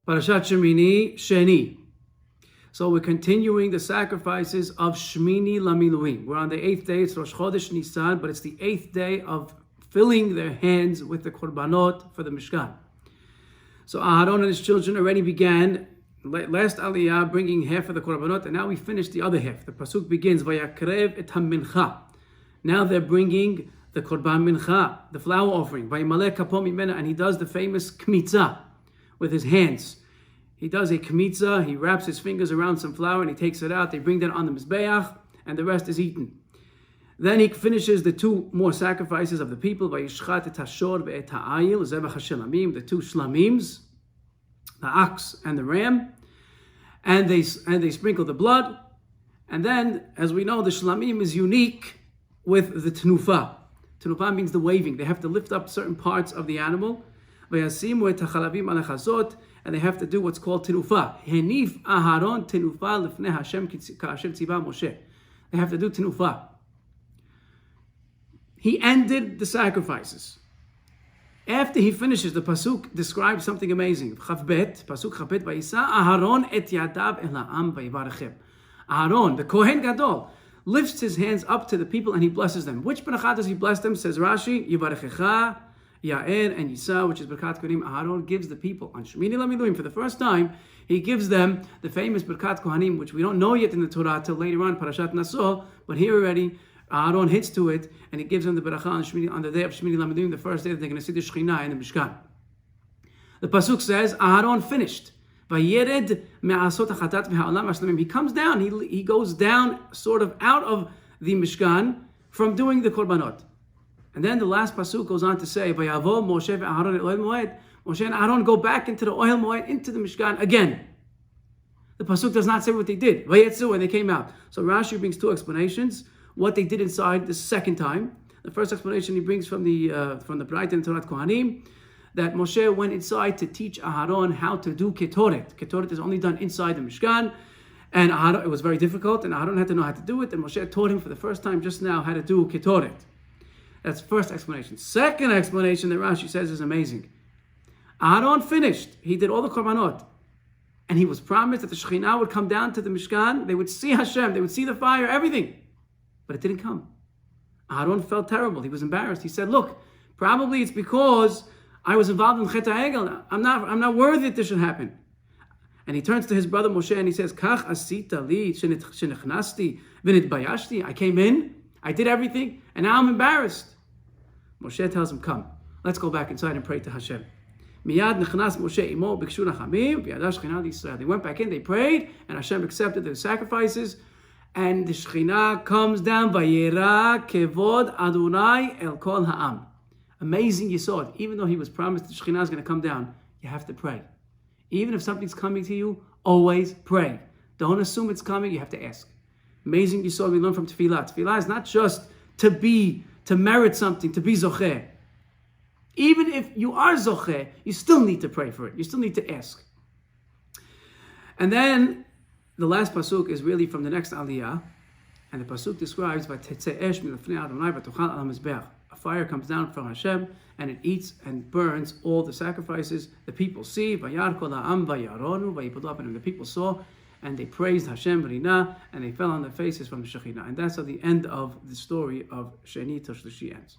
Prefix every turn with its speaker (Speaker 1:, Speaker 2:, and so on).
Speaker 1: Parashat Shemini, Sheni. So we're continuing the sacrifices of Shemini Lamiluim. We're on the 8th day, it's Rosh Chodesh Nisan, but it's the 8th day of filling their hands with the korbanot for the Mishkan. So Aharon and his children already began last Aliyah bringing half of the korbanot, and now we finish the other half. The pasuk begins, Vayakrev et ha-mincha. Now they're bringing the korban mincha, the flour offering, Vayimaleh kapo mimena, and he does the famous kmitza with his hands. He does a kmitza, he wraps his fingers around some flour and he takes it out. They bring that on the mizbeach, and the rest is eaten. Then he finishes the two more sacrifices of the people, Vayishchat et hashor ve'et ha'ayil, zebach hashelamim, the two shlamims, the ox and the ram, and they sprinkle the blood. And then, as we know, the shlamim is unique with the tenufa. Tenufa means the waving. They have to lift up certain parts of the animal, vayasimu et hachalavim al hachazot, and they have to do what's called tenufa. Henif Aharon tenufa lifnei Hashem ka'asher tziva Moshe. They have to do tenufa. He ended the sacrifices. After he finishes, the pasuk describes something amazing. Chavbet, pasuk Chavbet, vayisa Aharon et yadav el ha'am vayivarachem. Aharon, the Kohen Gadol, lifts his hands up to the people and he blesses them. Which beracha does he bless them? Says Rashi, Yivarechecha, Ya'er, and Yisa, which is Birkat Kohanim. Aharon gives the people on Shemini Lamiluim for the first time. He gives them the famous Birkat Kohanim, which we don't know yet in the Torah till later on, Parashat Naso, but here already, Aharon hits to it, and he gives them the beracha on the day of Shemini Lamiluim, the first day that they're going to see the Shekhinah in the Mishkan. The pasuk says, Aharon finished. Vayered me'asot hachatat v'ha'olam hashlamim. He comes down, he goes down sort of out of the Mishkan from doing the korbanot. And then the last pasuk goes on to say, Vayavo Moshe ve'Aharon et Ohel Moed. Moshe and Aharon go back into the Ohel Moed, into the Mishkan again. The pasuk does not say what they did. Vayetzu, when they came out. So Rashi brings two explanations. What they did inside the second time. The first explanation he brings from the Braita and Torah Kohanim, that Moshe went inside to teach Aharon how to do ketoret. Ketoret is only done inside the Mishkan, and Aharon, it was very difficult, and Aharon had to know how to do it, and Moshe taught him for the first time just now how to do ketoret. That's first explanation. Second explanation that Rashi says is amazing. Aharon finished. He did all the korbanot, and he was promised that the Shekhinah would come down to the Mishkan, they would see Hashem, they would see the fire, everything. But it didn't come. Aharon felt terrible. He was embarrassed. He said, look, probably it's because I was involved in Chet HaEgel. I'm not worthy that this should happen. And he turns to his brother Moshe and he says, Kach asita li shenechnasti v'nitbayashti. I came in, I did everything, and now I'm embarrassed. Moshe tells him, come, let's go back inside and pray to Hashem. Miyad nechnas Moshe imo bikshu nachamim v'yadash Shekhinah Yisrael. They went back in, they prayed, and Hashem accepted their sacrifices. And the Shekhinah comes down, Vayera kevod Adonai el kol ha'am. Amazing yesod. Even though he was promised the Shekhinah is going to come down, you have to pray. Even if something's coming to you, always pray. Don't assume it's coming, you have to ask. Amazing yesod we learn from Tefillah. Tefillah is not just to merit something, to be zocheh. Even if you are zocheh, you still need to pray for it. You still need to ask. And then the last pasuk is really from the next aliyah, and the pasuk describes a fire comes down from Hashem, and it eats and burns all the sacrifices. The people see, and the people saw, and they praised Hashem, and they fell on their faces from the Shekhinah. And that's how the end of the story of Sheni till Shlishi ends.